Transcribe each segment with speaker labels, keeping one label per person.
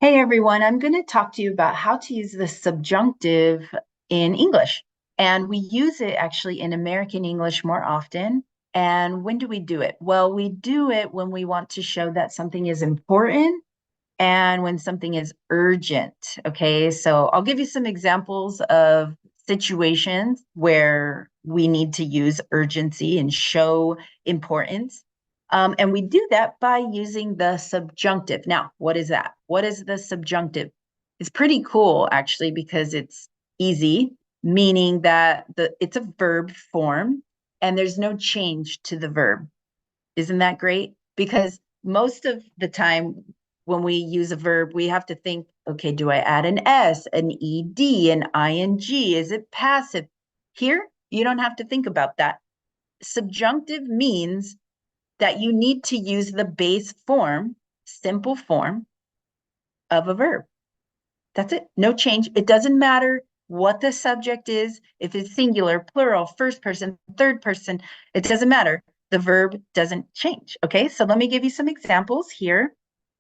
Speaker 1: Hey everyone, I'm going to talk to you about how to use the subjunctive in English. And we use it actually in American English more often. And when do we do it? Well, we do it when we want to show that something is important and when something is urgent. Okay, so I'll give you some examples of situations where we need to use urgency and show importance. And we do that by using the subjunctive. Now, what is that? What is the subjunctive? It's pretty cool, actually, because it's easy, meaning that it's a verb form and there's no change to the verb. Isn't that great? Because most of the time when we use a verb, we have to think, okay, do I add an S, an ED, an ING? Is it passive? Here, you don't have to think about that. Subjunctive means that you need to use the base form, simple form of a verb. That's it. No change. It doesn't matter what the subject is, if it's singular, plural, first person, third person, it doesn't matter. The verb doesn't change. Okay, so let me give you some examples here.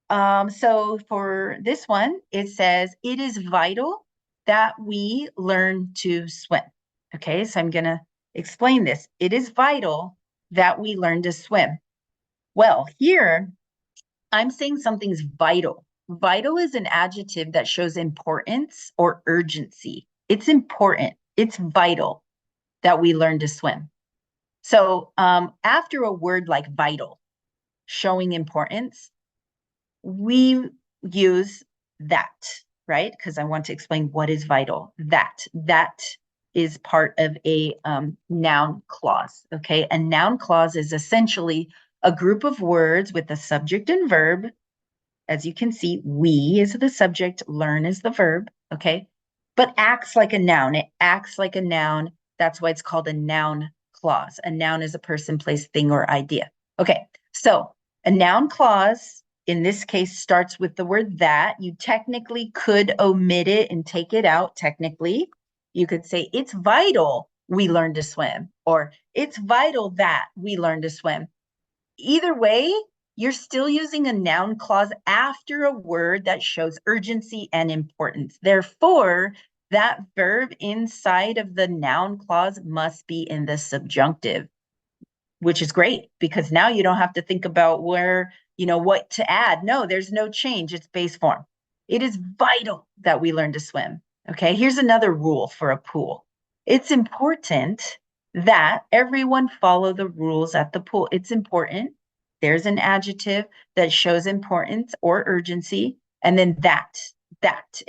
Speaker 1: So for this one, it says, it is vital that we learn to swim. Okay, so I'm going to explain this. It is vital that we learn to swim. Well, here I'm saying something's vital. Vital is an adjective that shows importance or urgency. It's important. It's vital that we learn to swim. So after a word like vital, showing importance, we use that, right? Because I want to explain what is vital. That is part of a noun clause, okay? A noun clause is essentially a group of words with a subject and verb. As you can see, we is the subject, learn is the verb, okay? But acts like a noun. It acts like a noun. That's why it's called a noun clause. A noun is a person, place, thing, or idea. Okay, so a noun clause in this case starts with the word that. You technically could omit it and take it out, technically. You could say, it's vital we learn to swim, or it's vital that we learn to swim. Either way, you're still using a noun clause after a word that shows urgency and importance. Therefore, that verb inside of the noun clause must be in the subjunctive, which is great because now you don't have to think about what to add. No, there's no change. It's base form. It is vital that we learn to swim. Okay, here's another rule for a pool. It's important that everyone follow the rules at the pool. It's important. There's an adjective that shows importance or urgency, and then that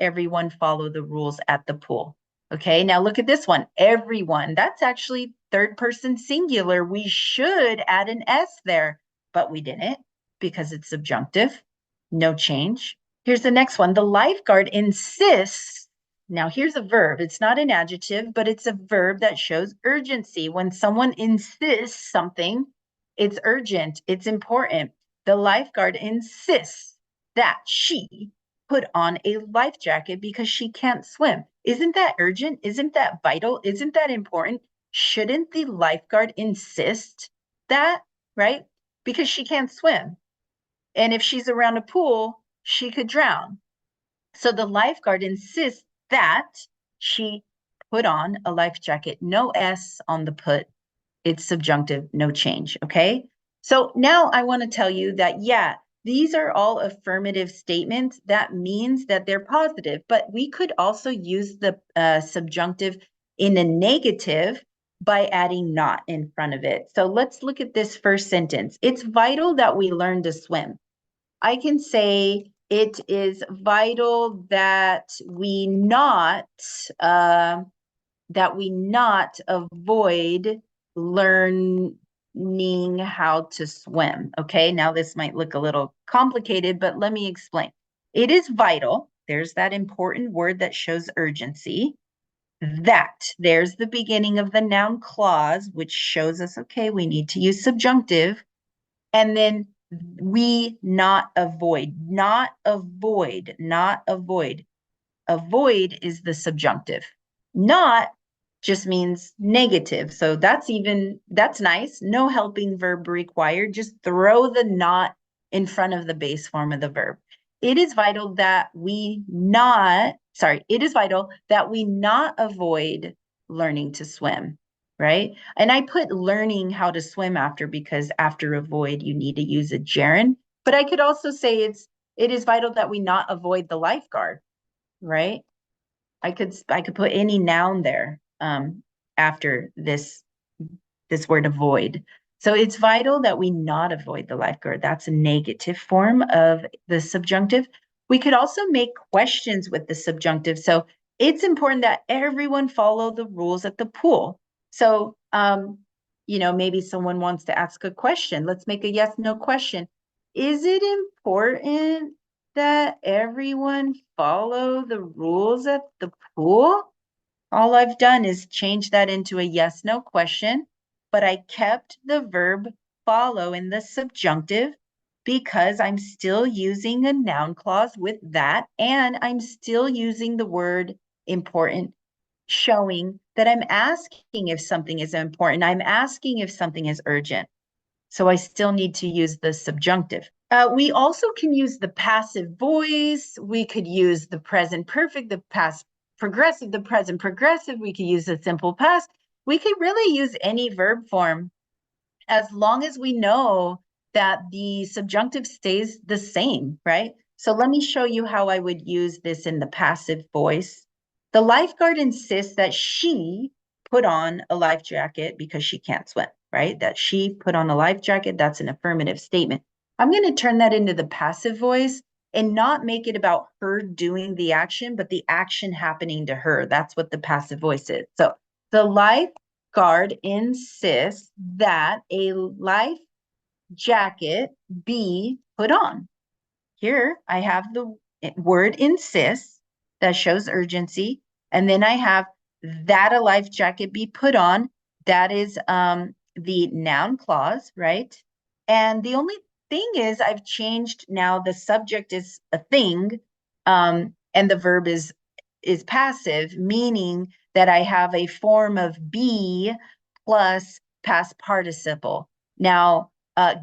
Speaker 1: everyone follow the rules at the pool. Okay, now look at this one. Everyone, that's actually third person singular. We should add an S there, but we didn't because it's subjunctive. No change. Here's the next one. The lifeguard insists. Now here's a verb. It's not an adjective, but it's a verb that shows urgency. When someone insists something, it's urgent, it's important. The lifeguard insists that she put on a life jacket because she can't swim. Isn't that urgent? Isn't that vital? Isn't that important? Shouldn't the lifeguard insist that, right? Because she can't swim. And if she's around a pool, she could drown. So the lifeguard insists that she put on a life jacket. No S on the put. It's subjunctive, no change. Okay. So now I want to tell you that, yeah, these are all affirmative statements. That means that they're positive, but we could also use the subjunctive in a negative by adding not in front of it. So let's look at this first sentence. It's vital that we learn to swim. I can say it is vital that we not avoid learning how to swim. Okay, now this might look a little complicated, but let me explain. It is vital. There's that important word that shows urgency. That, there's the beginning of the noun clause, which shows us, okay, we need to use subjunctive. And then we not avoid. Avoid is the subjunctive. Not just means negative. So that's nice. No helping verb required. Just throw the not in front of the base form of the verb. it is vital that we not avoid learning to swim, right? And I put learning how to swim after because after avoid, you need to use a gerund. But I could also say it is vital that we not avoid the lifeguard, right? I could put any noun there after this word avoid. So it's vital that we not avoid the lifeguard. That's a negative form of the subjunctive. We could also make questions with the subjunctive. So it's important that everyone follow the rules at the pool. So, maybe someone wants to ask a question. Let's make a yes, no question. Is it important that everyone follow the rules at the pool? All I've done is change that into a yes, no question, but I kept the verb follow in the subjunctive because I'm still using a noun clause with that, and I'm still using the word important, showing that I'm asking if something is important. I'm asking if something is urgent. So I still need to use the subjunctive. We also can use the passive voice. We could use the present perfect, the past progressive, the present progressive. We could use the simple past. We could really use any verb form as long as we know that the subjunctive stays the same, right? So let me show you how I would use this in the passive voice. The lifeguard insists that she put on a life jacket because she can't swim, right? That she put on a life jacket, that's an affirmative statement. I'm going to turn that into the passive voice and not make it about her doing the action, but the action happening to her. That's what the passive voice is. So the lifeguard insists that a life jacket be put on. Here I have the word insist that shows urgency. And then I have that a life jacket be put on. That is the noun clause, right? And the only thing is I've changed now the subject is a thing and the verb is passive, meaning that I have a form of be plus past participle. Now,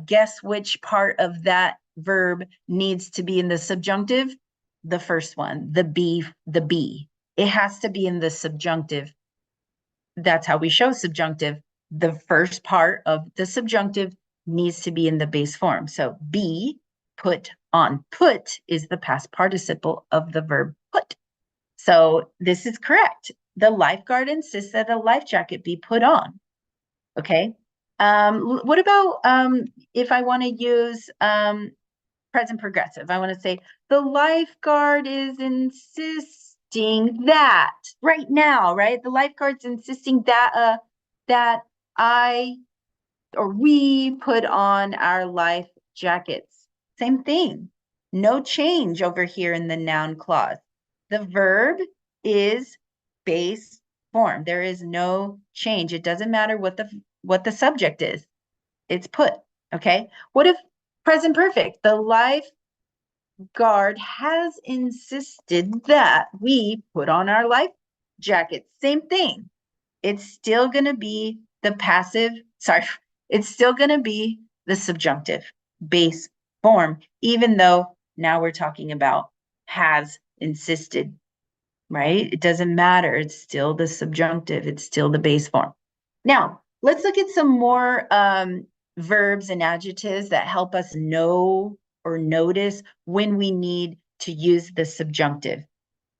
Speaker 1: guess which part of that verb needs to be in the subjunctive? The first one, the be. It has to be in the subjunctive. That's how we show subjunctive. The first part of the subjunctive needs to be in the base form. So be put on. Put is the past participle of the verb put. So this is correct. The lifeguard insists that a life jacket be put on. Okay. What about if I want to use present progressive? I want to say the lifeguard is insisting that right now, right? The lifeguard's insisting that I or we put on our life jackets. Same thing. No change over here in the noun clause. The verb is base form. There is no change. It doesn't matter what the subject is. It's put, okay? What if present perfect? The lifeguard has insisted that we put on our life jackets. Same thing. It's still going to be the passive, sorry, it's still going to be the subjunctive base form, even though now we're talking about has insisted, right? It doesn't matter. It's still the subjunctive. It's still the base form. Now, let's look at some more verbs and adjectives that help us know or notice when we need to use the subjunctive.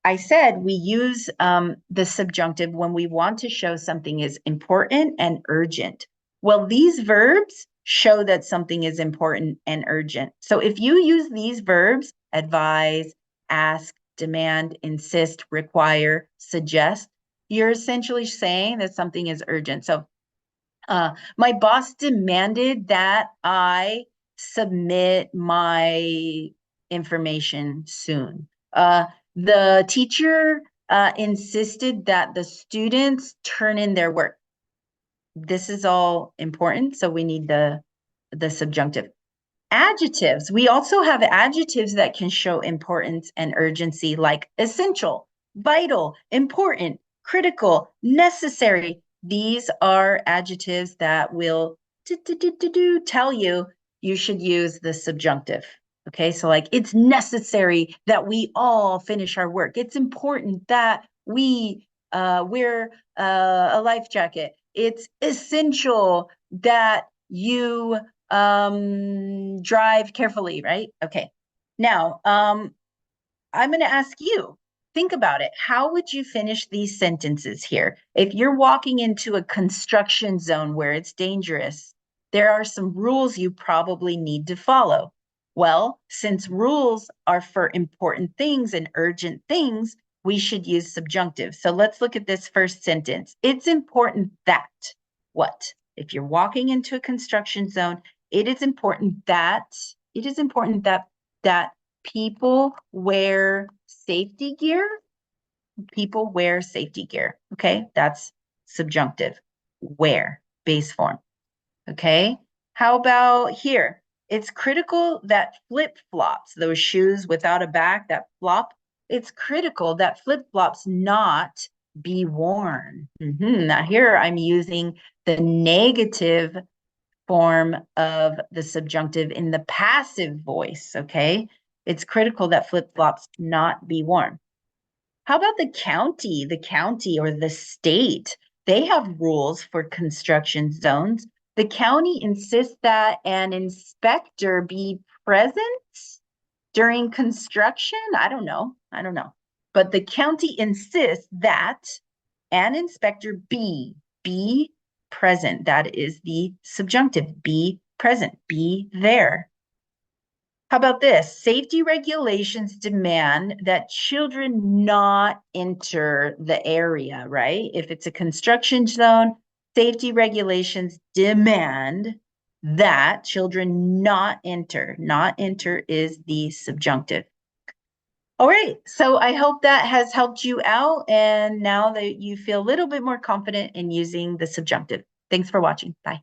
Speaker 1: I said we use the subjunctive when we want to show something is important and urgent. Well, these verbs show that something is important and urgent. So if you use these verbs, advise, ask, demand, insist, require, suggest, you're essentially saying that something is urgent. So my boss demanded that I submit my information soon. The teacher insisted that the students turn in their work. This is all important, so we need the subjunctive. Adjectives. We also have adjectives that can show importance and urgency, like essential, vital, important, critical, necessary. These are adjectives that will tell you should use the subjunctive. Okay, so like it's necessary that we all finish our work. It's important that we wear a life jacket. It's essential that you drive carefully, right? Okay. Now, I'm going to ask you, think about it. How would you finish these sentences here? If you're walking into a construction zone where it's dangerous, there are some rules you probably need to follow. Well, since rules are for important things and urgent things, we should use subjunctive. So let's look at this first sentence. It's important that what? If you're walking into a construction zone, it is important that that people wear safety gear. People wear safety gear. Okay, that's subjunctive. Wear, base form. Okay, how about here? It's critical that flip-flops, those shoes without a back that flop, it's critical that flip-flops not be worn. Now here I'm using the negative form of the subjunctive in the passive voice, okay? It's critical that flip-flops not be worn. How about the county or the state? They have rules for construction zones. The county insists that an inspector be present during construction. I don't know. But the county insists that an inspector be present. That is the subjunctive. Be present. Be there. How about this? Safety regulations demand that children not enter the area, right? If it's a construction zone, safety regulations demand that children not enter. Not enter is the subjunctive. All right, so I hope that has helped you out, and now that you feel a little bit more confident in using the subjunctive. Thanks for watching. Bye.